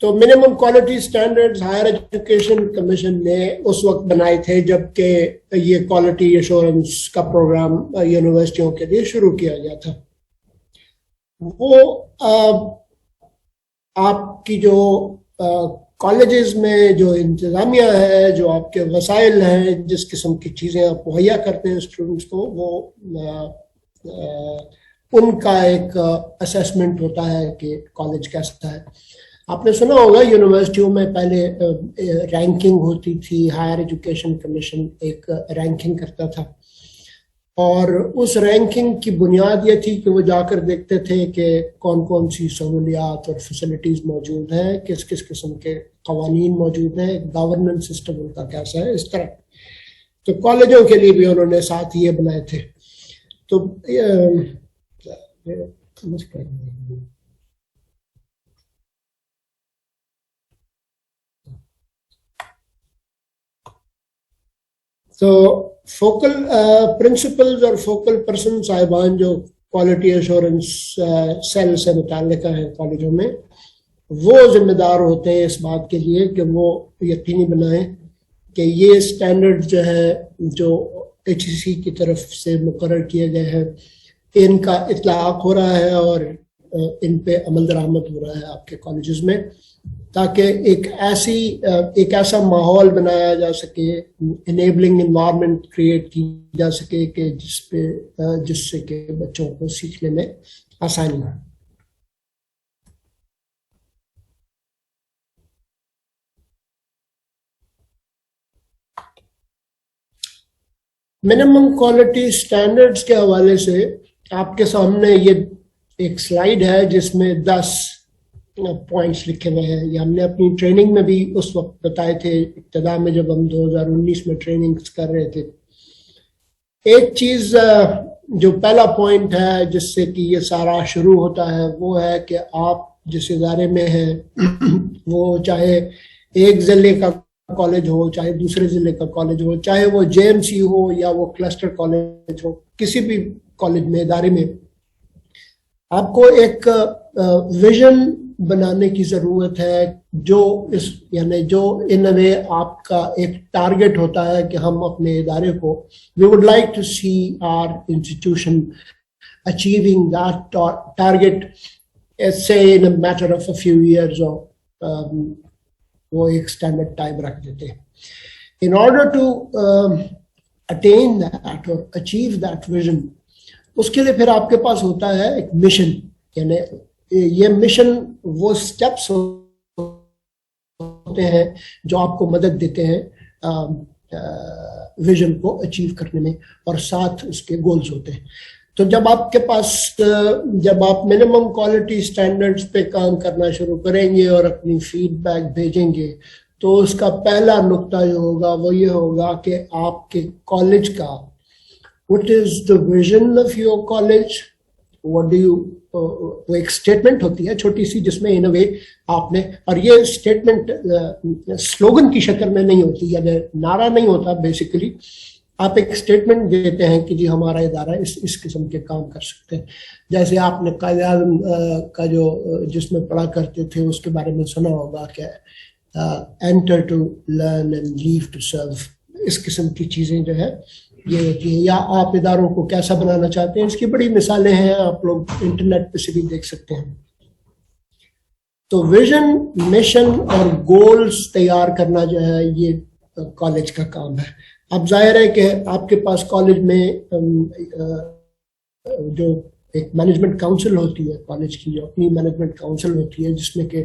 تو minimum quality standards higher education commission نے اس وقت بنائے تھے جبکہ یہ کوالٹی ایشورنس کا پروگرام یونیورسٹیوں کے لیے شروع کیا گیا تھا. وہ آپ کی جو کالجز میں جو انتظامیہ ہے، جو آپ کے وسائل ہیں، جس قسم کی چیزیں آپ مہیا کرتے ہیں اسٹوڈنٹس کو، وہ ان کا ایک اسیسمنٹ ہوتا ہے کہ کالج کیسا ہے. آپ نے سنا ہوگا یونیورسٹیوں میں پہلے رینکنگ ہوتی تھی، ہائر ایجوکیشن کمیشن ایک رینکنگ کرتا تھا، اور اس رینکنگ کی بنیاد یہ تھی کہ وہ جا کر دیکھتے تھے کہ کون کون سی سہولیات اور فیسلٹیز موجود ہیں، کس کس قسم کے قوانین موجود ہیں، گورننس سسٹم ان کا کیسا ہے، اس طرح. تو کالجوں کے لیے بھی انہوں نے ساتھ یہ بنائے تھے. تو تو فوکل پرنسپلز اور فوکل پرسن صاحبان جو کوالٹی ایشورنس سیل سے متعلقہ ہیں کالجوں میں، وہ ذمہ دار ہوتے ہیں اس بات کے لیے کہ وہ یقینی بنائیں کہ یہ سٹینڈرڈ جو ہے جو HEC کی طرف سے مقرر کیے گئے ہیں، ان کا اطلاق ہو رہا ہے اور ان پہ عمل درآمد ہو رہا ہے آپ کے کالجز میں، تاکہ ایک ایسا ماحول بنایا جا سکے، انیبلنگ انوائرمنٹ کریٹ کی جا سکے کہ جس سے کہ بچوں کو سیکھنے میں آسانی ہو. منیمم کوالٹی سٹینڈرڈز کے حوالے سے آپ کے سامنے یہ ایک سلائیڈ ہے جس میں 10 پوائنٹس لکھے ہوئے ہیں. یہ ہم نے اپنی ٹریننگ میں بھی اس وقت بتائے تھے، ابتدا میں جب ہم 2019 میں ٹریننگ کر رہے تھے. ایک چیز جو پہلا پوائنٹ ہے جس سے کہ یہ سارا شروع ہوتا ہے وہ ہے کہ آپ جس ادارے میں ہیں وہ چاہے ایک ضلع کا کالج ہو، چاہے دوسرے ضلع کا کالج ہو، چاہے وہ JMC ہو یا وہ کلسٹر کالج ہو، کسی بھی کالج میں ادارے میں آپ کو ایک ویژن بنانے کی ضرورت ہے جو یعنی جو ان اے وے آپ کا ایک ٹارگٹ ہوتا ہے کہ ہم اپنے ادارے کو we would like to see our institution achieving that target say in a matter of a few years or وہ ایک اسٹینڈرڈ ٹائم رکھ دیتے ہیں. In order to attain that or achieve that vision، اس کے لیے پھر آپ کے پاس ہوتا ہے ایک مشن، یعنی یہ مشن وہ سٹیپس ہوتے ہیں جو آپ کو مدد دیتے ہیں ویژن کو اچیو کرنے میں، اور ساتھ اس کے گولز ہوتے ہیں. تو جب آپ کے پاس جب آپ منیمم کوالٹی سٹینڈرڈز پہ کام کرنا شروع کریں گے اور اپنی فیڈ بیک بھیجیں گے، تو اس کا پہلا نقطہ جو ہوگا وہ یہ ہوگا کہ آپ کے کالج کا what is the vision of your college, what do you وہ ایک اسٹیٹمنٹ ہوتی ہے چھوٹی سی جس میں ان اے وے آپ نے، اور یہ اسٹیٹمنٹ سلوگن کی شکل میں نہیں ہوتی، یعنی نعرہ نہیں ہوتا، بیسیکلی آپ ایک اسٹیٹمنٹ دیتے ہیں کہ جی ہمارا ادارہ اس قسم کے کام کر سکتے ہیں. جیسے آپ نے قائد اعظم کا جو جس میں پڑھا کرتے تھے اس کے بارے میں سنا ہوگا کہ enter to learn and leave to serve, اس قسم کی چیزیں جو ہے یہ ہوتی ہیں. یا آپ اداروں کو کیسا بنانا چاہتے ہیں، اس کی بڑی مثالیں ہیں، آپ لوگ انٹرنیٹ پہ سے بھی دیکھ سکتے ہیں. تو ویژن، مشن اور گولز تیار کرنا جو ہے یہ کالج کا کام ہے. اب ظاہر ہے کہ آپ کے پاس کالج میں جو ایک مینجمنٹ کاؤنسل ہوتی ہے، کالج کی جو اپنی مینجمنٹ کاؤنسل ہوتی ہے جس میں کہ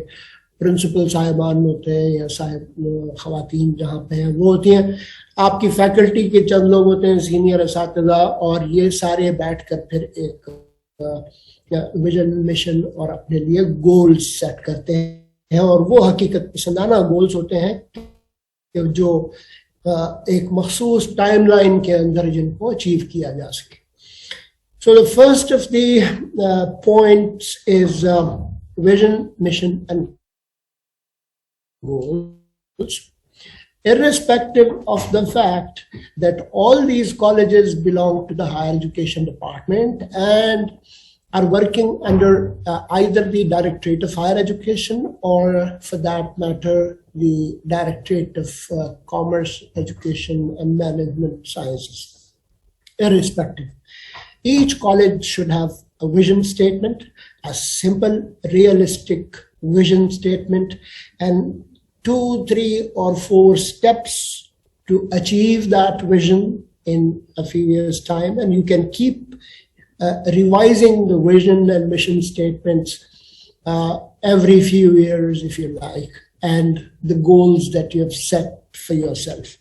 پرنسپل صاحبان ہوتے ہیں یا صاحب خواتین جہاں پہ ہیں وہ ہوتی ہیں، آپ کی فیکلٹی کے چند لوگ ہوتے ہیں، سینئر اساتذہ، اور یہ سارے بیٹھ کر پھر ایک ویژن، مشن اور اپنے لیے گولز سیٹ کرتے ہیں. اور وہ حقیقت پسندانہ گولز ہوتے ہیں جو ایک مخصوص ٹائم لائن کے اندر جن کو اچیو کیا جا سکے. So the first of the points is vision, mission and goals, irrespective of the fact that all these colleges belong to the higher education department and are working under either the Directorate of Higher Education or, for that matter, the Directorate of Commerce, Education and Management Sciences, irrespective. Each college should have a vision statement, a simple, realistic vision statement, and 2, 3, or 4 steps to achieve that vision in a few years' time. And you can keep revising the vision and mission statements every few years, if you like, and the goals that you have set for yourself.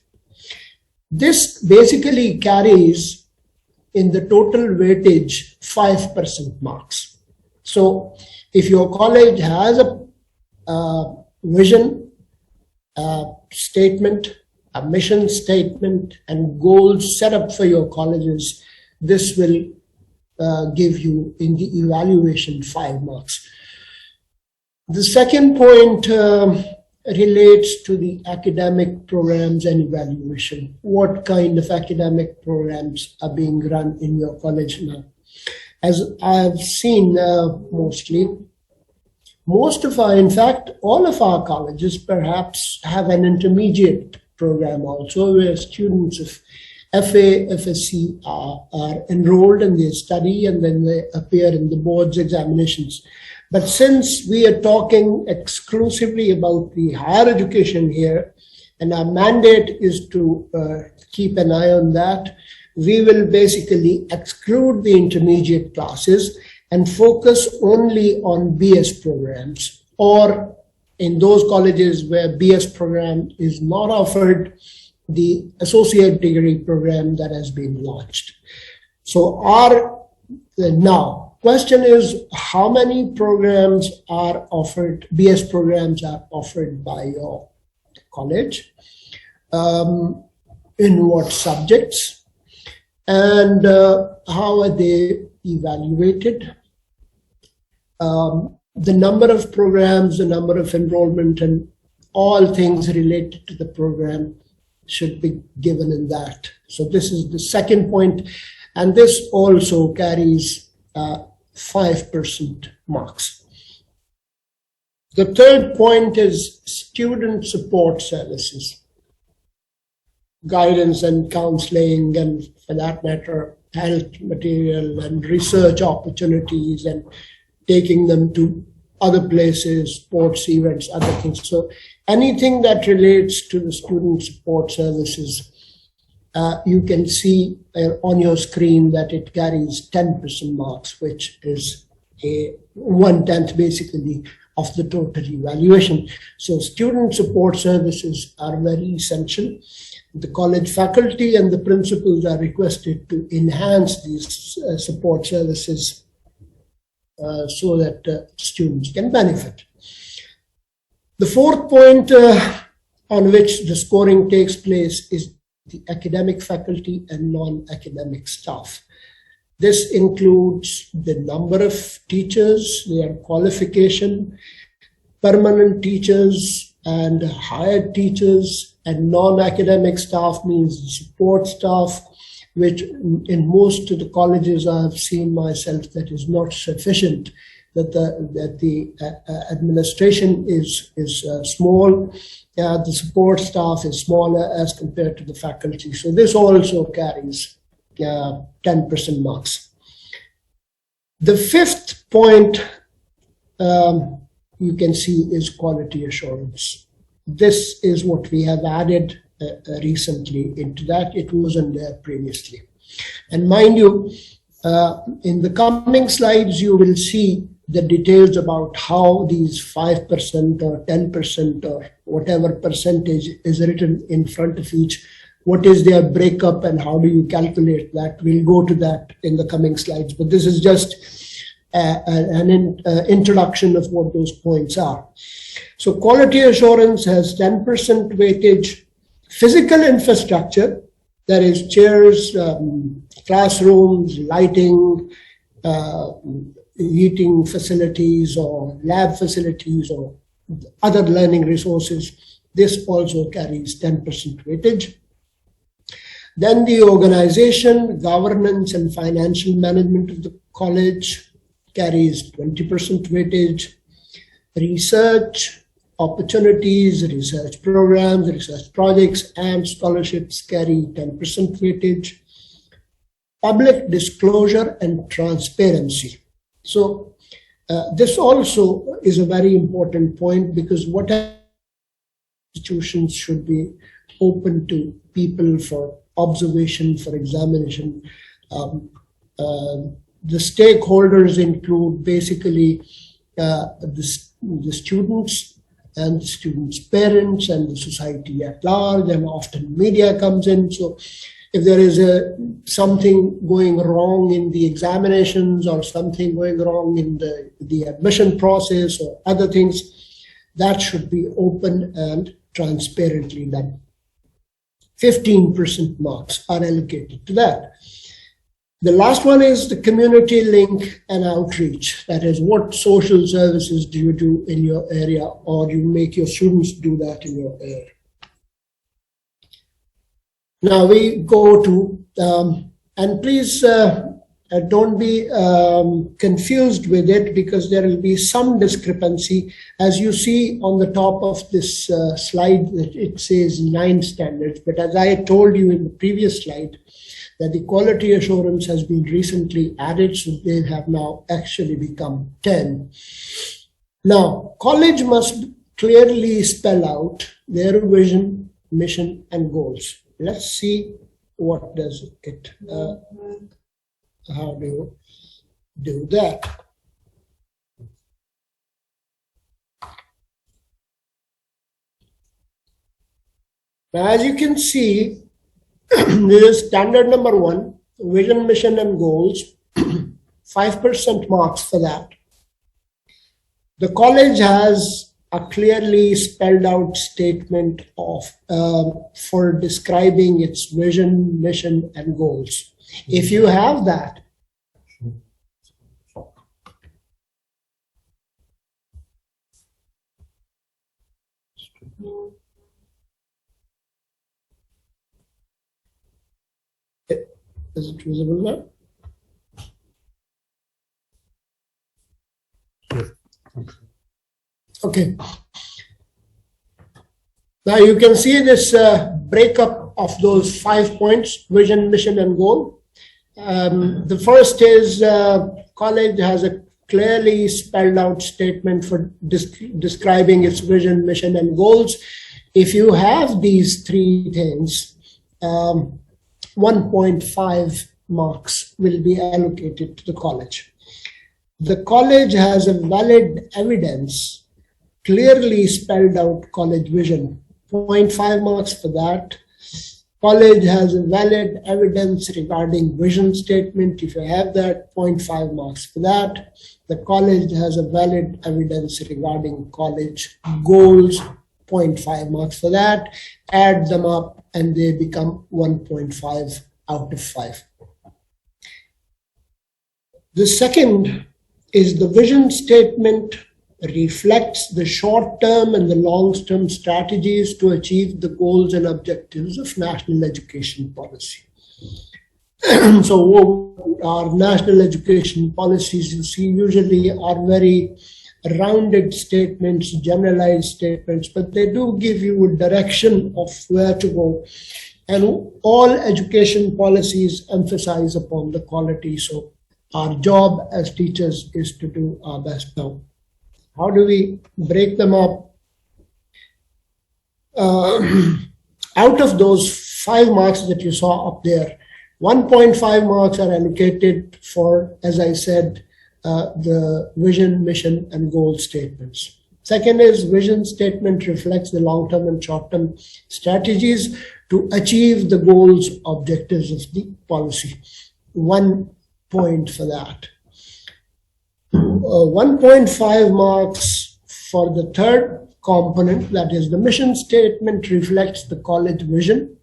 This basically carries in the total weightage 5% marks. So if your college has a vision statement, a mission statement, and goals set up for your colleges, this will give you in the evaluation 5 marks. The second point relates to the academic programs and evaluation. What kind of academic programs are being run in your college now? As I've seen in fact, all of our colleges perhaps have an intermediate program also, where students of FA, FSC are enrolled and they study and then they appear in the board's examinations. But since we are talking exclusively about the higher education here, and our mandate is to keep an eye on that, we will basically exclude the intermediate classes and focus only on BS programs, or in those colleges where BS program is not offered, the associate degree program that has been launched. So now, question is, how many programs are offered, BS programs are offered by your college? In what subjects? And how are they evaluated? The number of programs, the number of enrollment, and all things related to the program should be given in that. So this is the second point, and this also carries 5% marks. The third point is student support services, guidance and counseling, and for that matter, health material and research opportunities, and taking them to other places, sports events, other things. So anything that relates to the student support services, you can see on your screen that it carries 10% marks, which is a 1/10 basically of the total evaluation. So student support services are very essential. The college faculty and the principals are requested to enhance these support services so that students can benefit. The fourth point on which the scoring takes place is the academic faculty and non-academic staff. This includes the number of teachers, their qualification, permanent teachers and hired teachers, and non-academic staff means support staff, which in most of the colleges I have seen myself that is not sufficient, that the administration is small, the support staff is smaller as compared to the faculty. So this also carries 10% marks. The fifth point you can see is quality assurance. This is what we have added recently into that. It wasn't there previously. And mind you, in the coming slides, you will see the details about how these 5% or 10% or whatever percentage is written in front of each, what is their breakup and how do you calculate that. We'll go to that in the coming slides, but this is just an introduction of what those points are. So quality assurance has 10% weightage. Physical infrastructure, that is chairs, classrooms, lighting, heating facilities or lab facilities or other learning resources, this also carries 10% weightage. Then the organization, governance and financial management of the college, carries 20% weightage. Research opportunities, research programs, research projects, and scholarships carry 10% weightage. Public disclosure and transparency. So this also is a very important point, because what institutions should be open to people for observation, for examination. The stakeholders include basically the students and the students' parents and the society at large, and often media comes in. So if there is something going wrong in the examinations or something going wrong in the admission process or other things, that should be open and transparently done. 15% marks are allocated to that. The last one is the community link and outreach. That is, what social services do you do in your area, or you make your students do that in your area. Now we go to, and please don't be confused with it, because there will be some discrepancy. As you see on the top of this slide, it says 9 standards, but as I told you in the previous slide, that the quality assurance has been recently added, so they have now actually become 10. Now, college must clearly spell out their vision, mission, and goals. Let's see what does it, how do you do that? Now, as you can see, this is standard number 1, vision, mission, and goals, 5% marks for that. The college has a clearly spelled out statement of for describing its vision, mission, and goals. If you have that, is it visible now? Okay. Now you can see this breakup of those 5 points: vision, mission, and goal. The first is college has a clearly spelled out statement for describing its vision, mission, and goals. If you have these 3 things, 1.5 marks will be allocated to the college. The college has a valid evidence, clearly spelled out college vision, 0.5 marks for that. College has a valid evidence regarding vision statement. If you have that, 0.5 marks for that. The college has a valid evidence regarding college goals, 0.5 marks for that. Add them up and they become 1.5 out of 5. The second is the vision statement reflects the short-term and the long-term strategies to achieve the goals and objectives of national education policy. So our national education policies, you see, usually are very rounded statements, generalized statements, but they do give you a direction of where to go. And all education policies emphasize upon the quality. So our job as teachers is to do our best. Now, how do we break them up? Out of those 5 marks that you saw up there, 1.5 marks are allocated for, as I said, the vision, mission, and goal statements. Second is vision statement reflects the long-term and short-term strategies to achieve the goals, objectives of the policy. 1 point for that. 1.5 marks for the third component, that is the mission statement reflects the college vision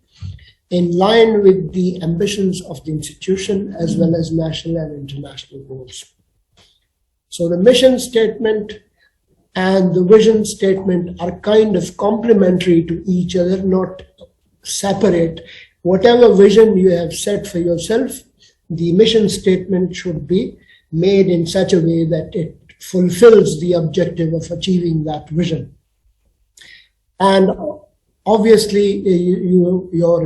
in line with the ambitions of the institution as well as national and international goals. So the mission statement and the vision statement are kind of complementary to each other, not separate. Whatever vision you have set for yourself, the mission statement should be made in such a way that it fulfills the objective of achieving that vision. And obviously, your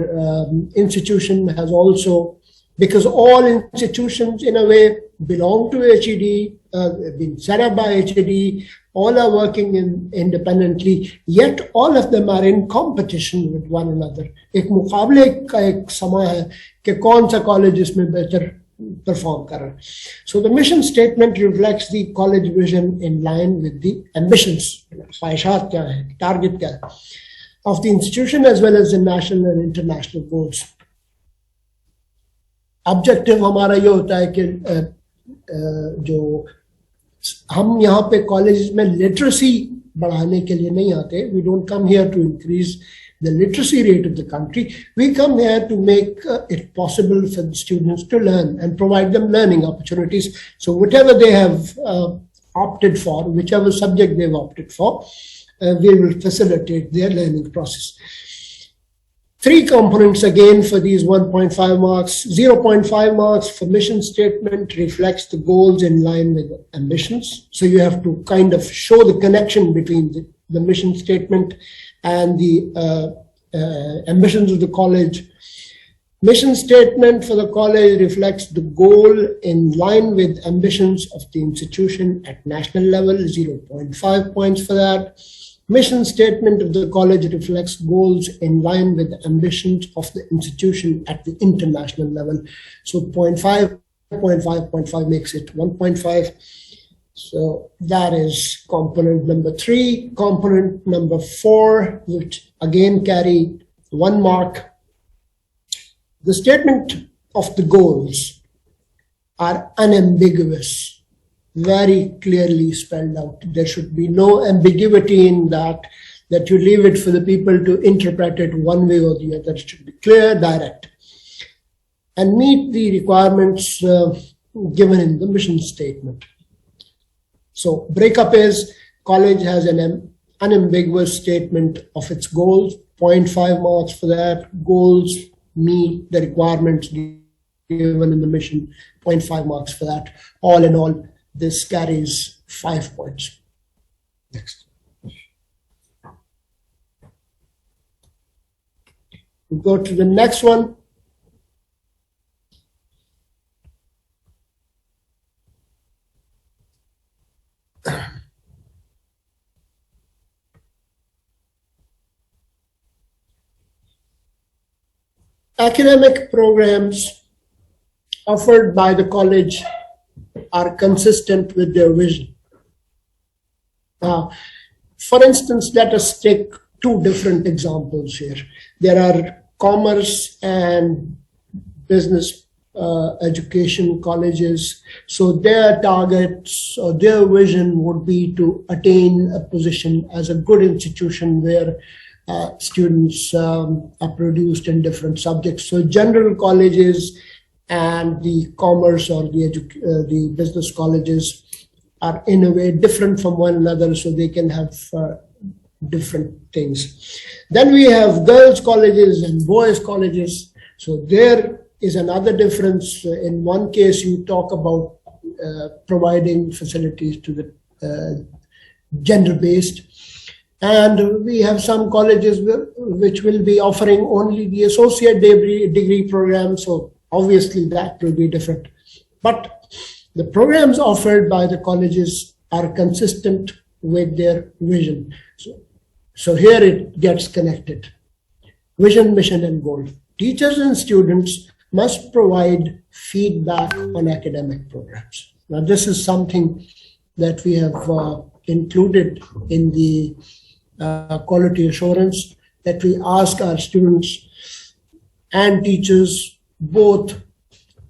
institution has also, because all institutions in a way belong to HED, been set up by HED, all are working independently, yet all of them are in competition with one another. एक मुकाबले का एक समय है कि कौन सा college इसमें बेहतर perform कर रहा है. So the mission statement reflects the college vision in line with the ambitions, ख्वाहिशात क्या है, target क्या है, of the institution as well as the national and international goals. Objective हमारा ये होता है कि जो हम यहाँ पे कॉलेज में लिटरेसी बढ़ाने के लिए नहीं आते. We don't come here to increase the literacy rate of the country. We come here to make it possible for the students to learn and provide them learning opportunities. So whatever they have opted for, whichever subject they've opted for, we will facilitate their learning process. 3 components again for these 1.5 marks. 0.5 marks for mission statement reflects the goals in line with ambitions. So you have to kind of show the connection between the mission statement and the ambitions of the college. Mission statement for the college reflects the goal in line with ambitions of the institution at national level, 0.5 points for that. Mission statement of the college reflects goals in line with the ambitions of the institution at the international level. So 0.5, 0.5, 0.5 makes it 1.5. So that is component number 3. Component number 4, which again carry 1 mark. The statement of the goals are unambiguous, very clearly spelled out. There should be no ambiguity in that you leave it for the people to interpret it one way or the other. It should be clear, direct, and meet the requirements given in the mission statement. So breakup is college has an unambiguous statement of its goals, 0.5 marks for that. Goals meet the requirements given in the mission, 0.5 marks for that. All in all, this carries 5 points. Next. We go to the next one. Academic programs offered by the college are consistent with their vision. For instance, let us take 2 different examples here. There are commerce and business education colleges. So their targets or their vision would be to attain a position as a good institution where students are produced in different subjects. So general colleges and the commerce or the business colleges are in a way different from one another, so they can have different things. Then we have girls colleges and boys colleges. So there is another difference. In one case, you talk about providing facilities to the gender-based, and we have some colleges which will be offering only the associate degree program. So obviously that will be different. But the programs offered by the colleges are consistent with their vision. So here it gets connected. Vision, mission, and goal. Teachers and students must provide feedback on academic programs. Now this is something that we have included in the quality assurance, that we ask our students and teachers both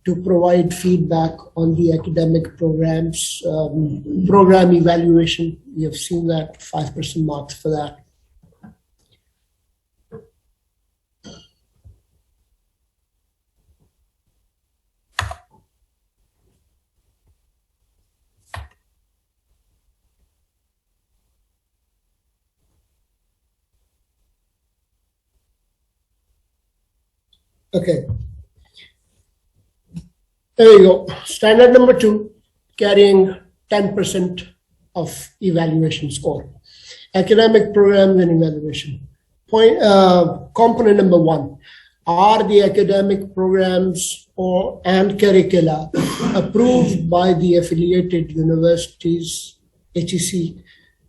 to provide feedback on the academic programs, program evaluation. We have seen that 5% marks for that. Okay. There you go. Standard number 2. carrying 10% of evaluation score. Academic programs and evaluation. Component number 1. Are the academic programs and curricula approved by the affiliated universities, HEC?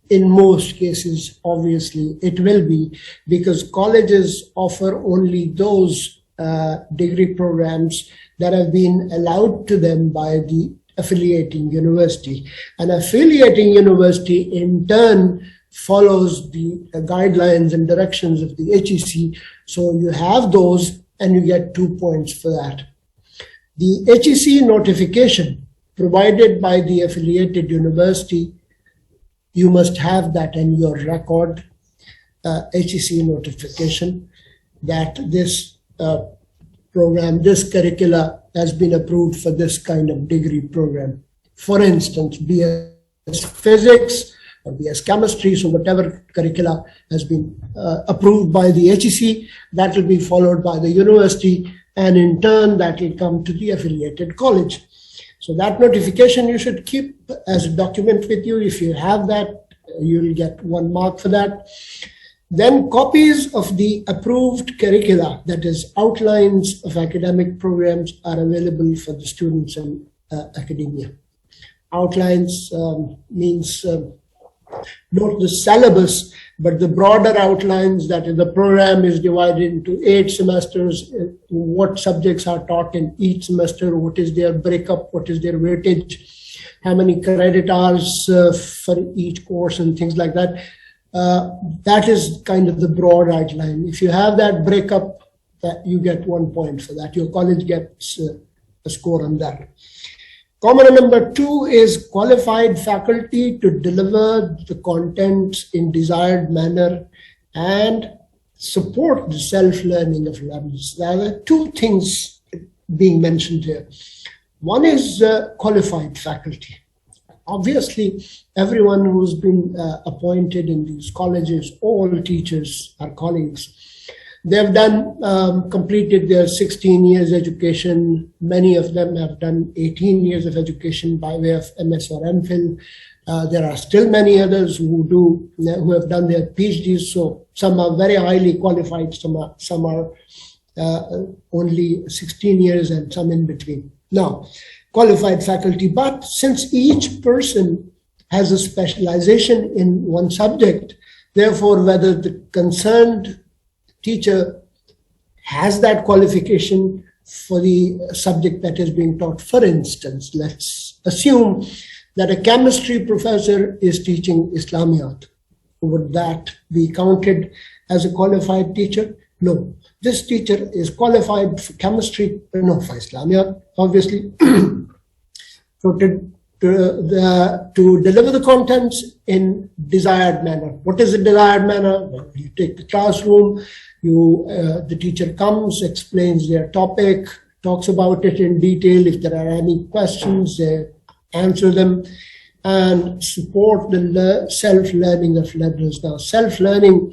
In most cases, obviously, it will be, because colleges offer only those degree programs that have been allowed to them by the affiliating university. An affiliating university, in turn, follows the guidelines and directions of the HEC. So you have those and you get 2 points for that. The HEC notification provided by the affiliated university, you must have that in your record, HEC notification, that this program, this curricula has been approved for this kind of degree program. For instance, BS Physics or BS Chemistry, so whatever curricula has been approved by the HEC, that will be followed by the university, and in turn that will come to the affiliated college. So that notification you should keep as a document with you. If you have that, you will get 1 mark for that. Then copies of the approved curricula, that is outlines of academic programs, are available for the students in academia. Outlines means not the syllabus, but the broader outlines, that is, the program is divided into 8 semesters, what subjects are taught in each semester, what is their breakup, what is their weightage, how many credit hours for each course, and things like that. That is kind of the broad outline. If you have that breakup, that you get 1 point for that. Your college gets a score on that. Component number 2 is qualified faculty to deliver the contents in desired manner and support the self-learning of learners. There are 2 things being mentioned here. One is qualified faculty. Obviously, everyone who's been appointed in these colleges, all teachers are colleagues. They've completed their 16 years education. Many of them have done 18 years of education by way of MS or MPhil. There are still many others who have done their PhDs. So some are very highly qualified, some are only 16 years, and some in between. Now, qualified faculty, but since each person has a specialization in one subject, therefore, whether the concerned teacher has that qualification for the subject that is being taught. For instance, let's assume that a chemistry professor is teaching Islamiyat. Would that be counted as a qualified teacher? No. This teacher is qualified for chemistry, no, for Islamiyat, obviously. So to deliver the contents in desired manner. What is the desired manner? Well, you take the classroom, the teacher comes, explains their topic, talks about it in detail. If there are any questions, they answer them, and support the self-learning of learners. Now, self-learning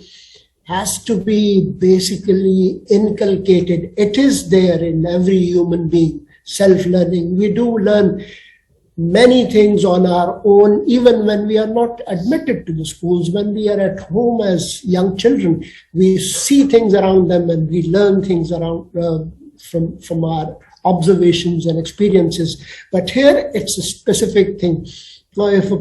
has to be basically inculcated. It is there in every human being, self-learning. We do learn many things on our own, even when we are not admitted to the schools. When we are at home as young children, we see things around them and we learn things around from our observations and experiences. But here it's a specific thing. Now, if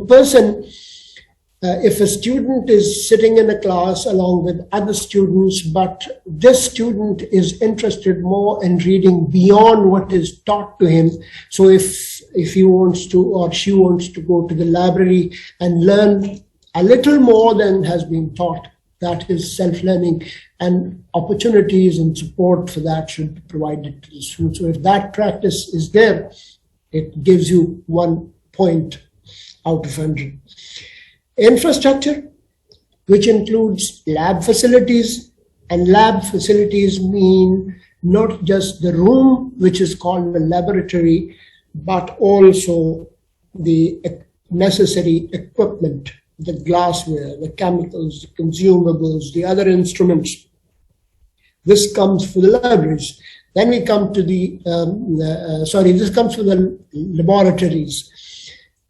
a student is sitting in a class along with other students, but this student is interested more in reading beyond what is taught to him. So if he wants to, or she wants to go to the library and learn a little more than has been taught, that is self-learning, and opportunities and support for that should be provided to the student. So if that practice is there, it gives you 1 point out of 100. Infrastructure, which includes lab facilities, and lab facilities mean not just the room, which is called the laboratory, but also the necessary equipment, the glassware, the chemicals, the consumables, the other instruments. This comes for the libraries. Then we come to this comes for the laboratories.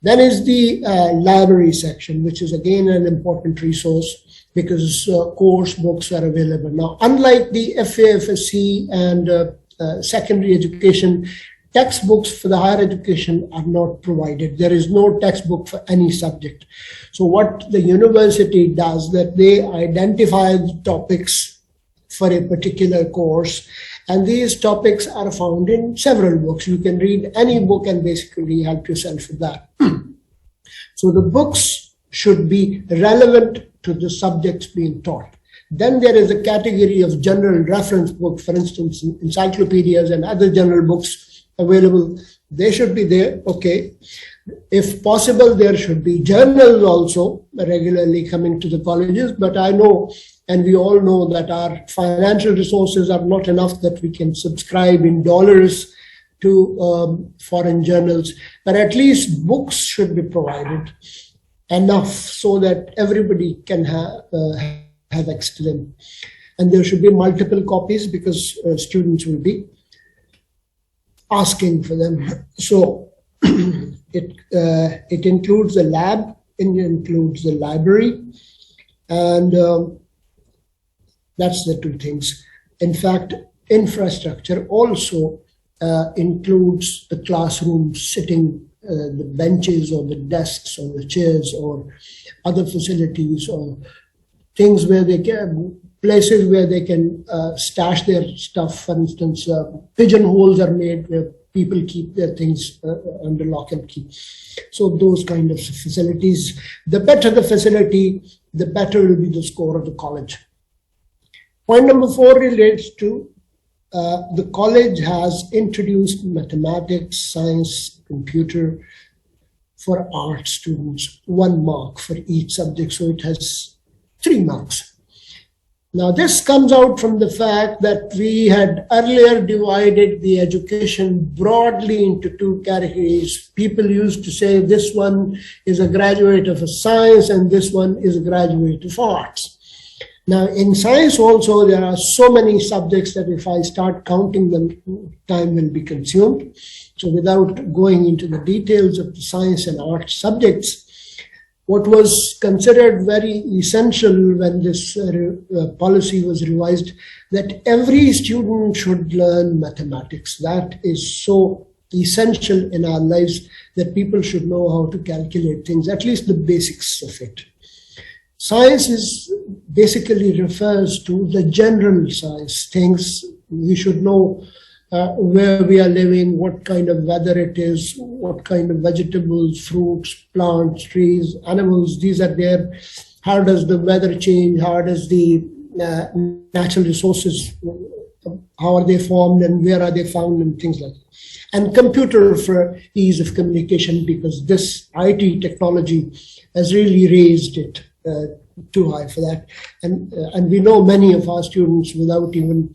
Then is the library section, which is again an important resource because course books are available. Now, unlike the FAFSC and secondary education, textbooks for the higher education are not provided. There is no textbook for any subject. So what the university does, that they identify the topics for a particular course, and these topics are found in several books. You can read any book and basically help yourself with that. So the books should be relevant to the subjects being taught. Then there is a category of general reference book, for instance, encyclopedias and other general books available. They should be there, okay. If possible, there should be journals also regularly coming to the colleges, but I know, and we all know, that our financial resources are not enough that we can subscribe in dollars to foreign journals, but at least books should be provided enough so that everybody can have access to them. And there should be multiple copies because students will be asking for them. So it includes the lab, it includes the library, and that's the two things. In fact, infrastructure also includes the classroom sitting, the benches or the desks or the chairs or other facilities or things where they can, places where they can stash their stuff. For instance, pigeonholes are made where people keep their things under lock and key. So those kind of facilities, the better the facility, the better will be the score of the college. Point number 4 relates to the college has introduced mathematics, science, computer for art students, 1 mark for each subject. So it has 3 marks. Now, this comes out from the fact that we had earlier divided the education broadly into 2 categories. People used to say this one is a graduate of a science and this one is a graduate of arts. Now, in science also, there are so many subjects that if I start counting them, time will be consumed. So without going into the details of the science and arts subjects, what was considered very essential when this policy was revised, that every student should learn mathematics. That is so essential in our lives that people should know how to calculate things, at least the basics of it. Science is basically refers to the general science things. We should know where we are living, what kind of weather it is, what kind of vegetables, fruits, plants, trees, animals, these are there. How does the weather change? How does the natural resources, how are they formed and where are they found and things like that. And computer for ease of communication, because this IT technology has really raised it too high for that. And we know many of our students, without even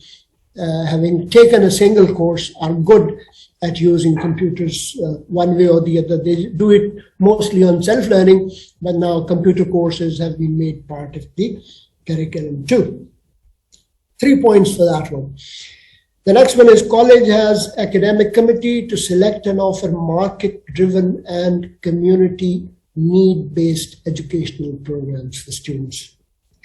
having taken a single course, are good at using computers one way or the other. They do it mostly on self-learning, but now computer courses have been made part of the curriculum too. 3 points for that one. The next one is college has academic committee to select and offer market-driven and community need-based educational programs for students.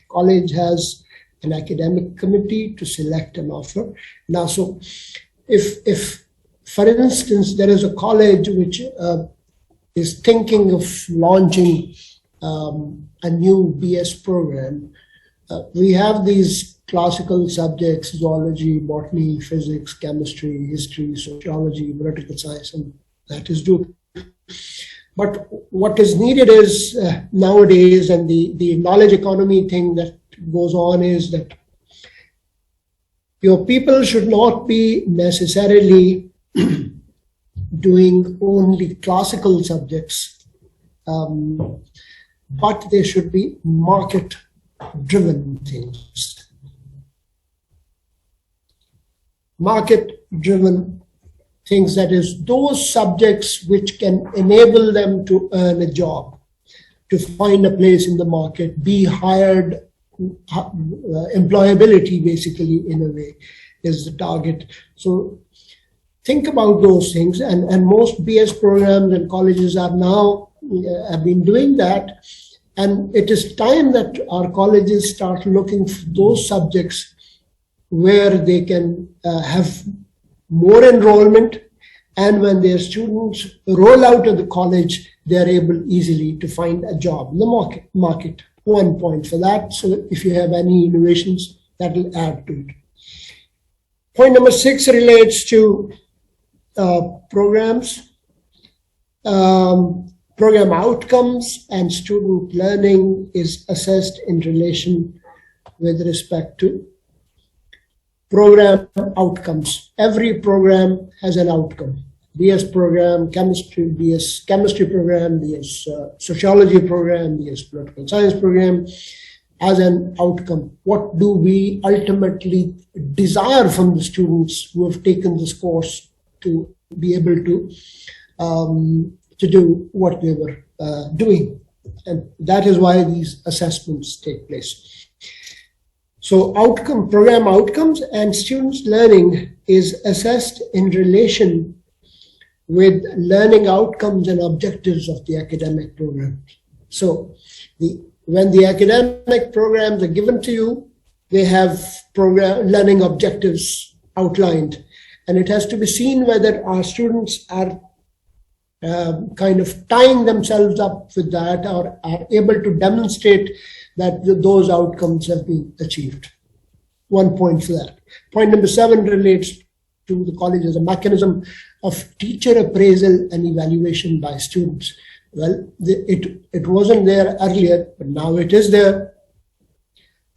College has an academic committee to select and offer. Now, so if for instance, there is a college which is thinking of launching a new BS program, we have these classical subjects, zoology, botany, physics, chemistry, history, sociology, political science, and that is due. But what is needed is nowadays, and the knowledge economy thing that goes on, is that your people should not be necessarily doing only classical subjects, but they should be market-driven things. Market-driven things, that is, those subjects which can enable them to earn a job, to find a place in the market, be hired. Employability, basically, in a way, is the target. So think about those things, and most BS programs and colleges are now have been doing that. And it is time that our colleges start looking for those subjects where they can have more enrollment, and when their students roll out of the college, they are able easily to find a job in the market. 1 point for that. So if you have any innovations, that will add to it. Point number 6 relates to programs, program outcomes, and student learning is assessed in relation with respect to program outcomes. Every program has an outcome. BS program, chemistry, BS chemistry program, BS sociology program, BS political science program, as an outcome. What do we ultimately desire from the students who have taken this course to be able to do what they were doing? And that is why these assessments take place. So program outcomes and students' learning is assessed in relation with learning outcomes and objectives of the academic program. So when the academic programs are given to you, they have learning objectives outlined. And it has to be seen whether our students are kind of tying themselves up with that or are able to demonstrate that those outcomes have been achieved. 1 point for that. Point number 7 relates to the college as a mechanism of teacher appraisal and evaluation by students. Well, it wasn't there earlier, but now it is there.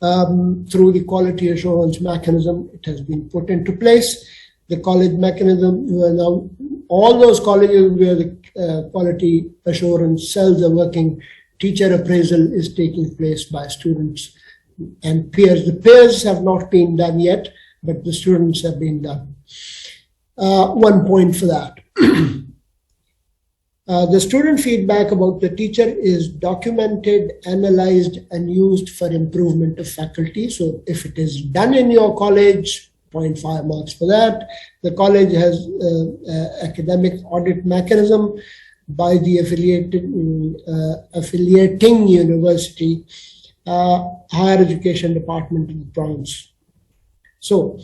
Through the quality assurance mechanism, it has been put into place. The college mechanism, now all those colleges where the quality assurance cells are working, teacher appraisal is taking place by students and peers. The peers have not been done yet, but the students have been done. 1 point for that. The student feedback about the teacher is documented, analyzed, and used for improvement of faculty. So if it is done in your college, 0.5 marks for that. The college has academic audit mechanism by the affiliating university, higher education department in France. So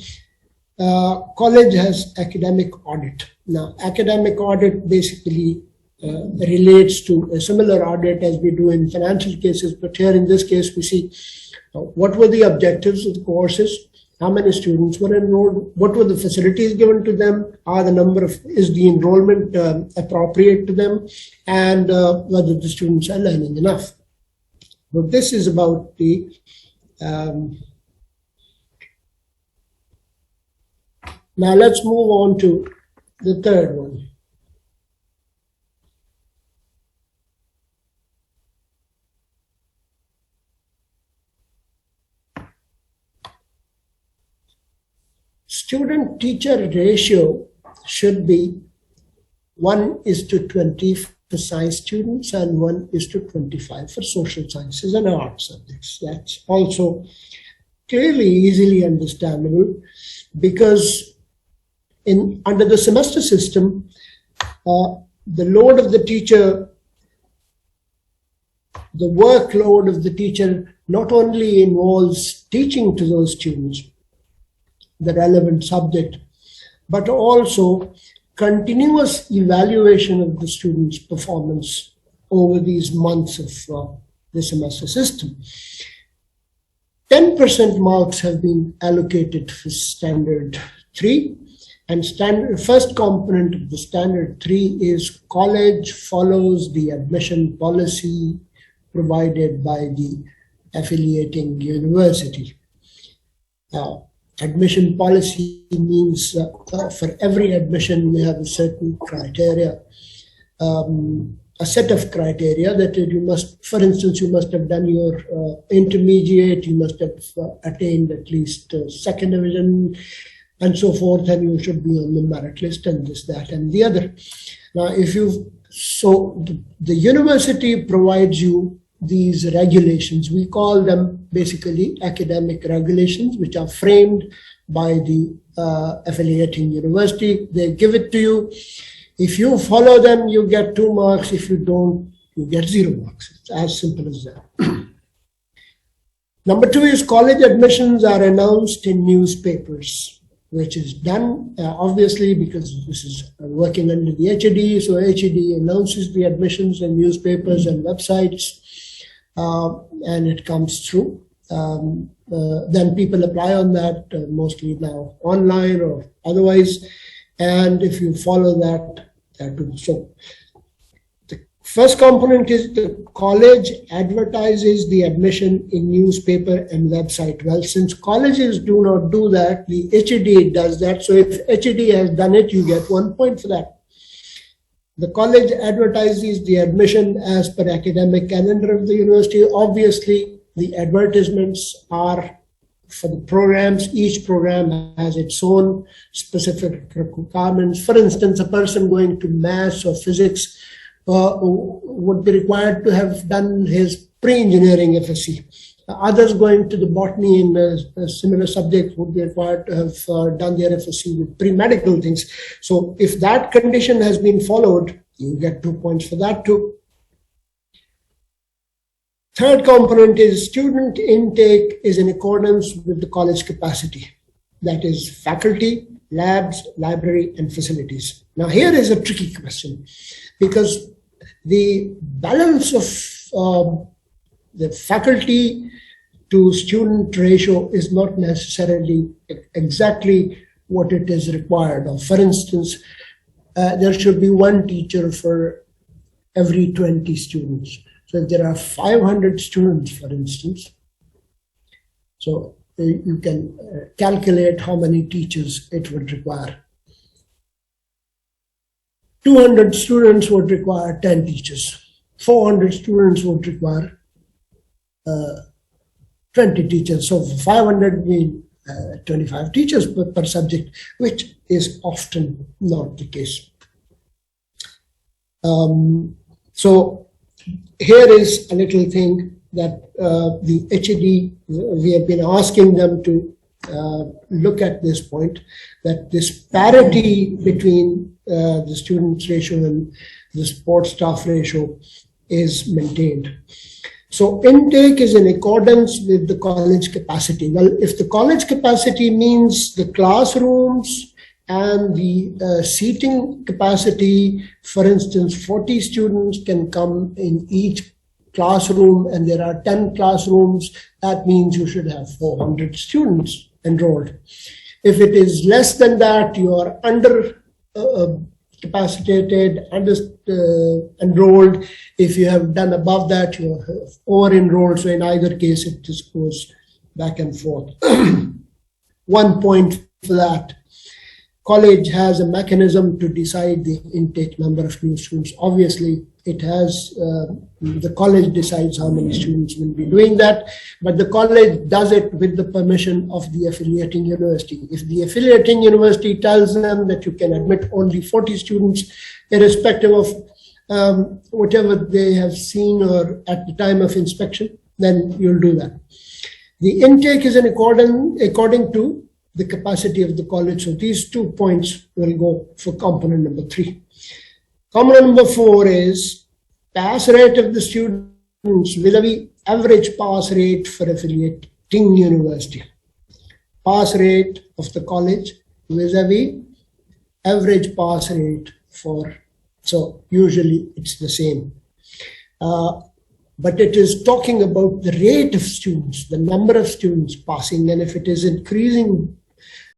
college has academic audit. Now, academic audit basically relates to a similar audit as we do in financial cases, but here in this case we see what were the objectives of the courses, how many students were enrolled, what were the facilities given to them, is the enrollment appropriate to them, and whether the students are learning enough. But this is about the now let's move on to the third one. Student-teacher ratio should be 1:20 for science students and 1:25 for social sciences and art subjects. That's also clearly easily understandable because under the semester system, the load of the teacher, the workload of the teacher not only involves teaching to those students the relevant subject, but also continuous evaluation of the student's performance over these months of the semester system. 10% marks have been allocated for standard 3, and first component of the standard 3 is college follows the admission policy provided by the affiliating university. Admission policy means for every admission you have a certain criteria, a set of criteria that you must, for instance, you must have done your intermediate, you must have attained at least second division and so forth, and you should be on the merit list and this, that, and the other. Now, the university provides you these regulations. We call them basically academic regulations, which are framed by the affiliating university. They give it to you. If you follow them, you get 2 marks. If you don't, you get 0 marks. It's as simple as that. Number 2 is college admissions are announced in newspapers, which is done obviously because this is working under the HED. So HED announces the admissions in newspapers and websites, and it comes through. Then people apply on that, mostly now online or otherwise. And if you follow that will. So the first component is the college advertises the admission in newspaper and website. Well, since colleges do not do that, the HED does that. So if HED has done it, you get 1 point for that. The college advertises the admission as per academic calendar of the university. Obviously, the advertisements are for the programs. Each program has its own specific requirements. For instance, a person going to maths or physics would be required to have done his pre-engineering FSc. Others going to the botany in a similar subject would be required to have done their FSc with pre-medical things. So if that condition has been followed, you get 2 points for that too. Third component is student intake is in accordance with the college capacity. That is faculty, labs, library, and facilities. Now here is a tricky question because the balance of the faculty to student ratio is not necessarily exactly what it is required of. For instance, there should be 1 teacher for every 20 students. So if there are 500 students, for instance, so you can calculate how many teachers it would require. 200 students would require 10 teachers. 400 students would require 20 teachers. So 500 mean 25 teachers per subject, which is often not the case. So here is a little thing that the HED, we have been asking them to look at this point, that this parity between the students ratio and the support staff ratio is maintained. So intake is in accordance with the college capacity. Well, if the college capacity means the classrooms and the seating capacity, for instance, 40 students can come in each classroom and there are 10 classrooms, that means you should have 400 students enrolled. If it is less than that, you are under capacitated, enrolled. If you have done above that, you are over enrolled. So in either case, it just goes back and forth. 1 point for that. College has a mechanism to decide the intake number of new students. Obviously, it has, the college decides how many students will be doing that, but the college does it with the permission of the affiliating university. If the affiliating university tells them that you can admit only 40 students, irrespective of whatever they have seen or at the time of inspection, then you'll do that. The intake is in according to the capacity of the college. So these 2 points will go for component number 3. Component number 4 is pass rate of the students vis-a-vis average pass rate for affiliating university. Pass rate of the college vis-a-vis average pass rate for, so usually it's the same. But it is talking about the rate of students, the number of students passing, and if it is increasing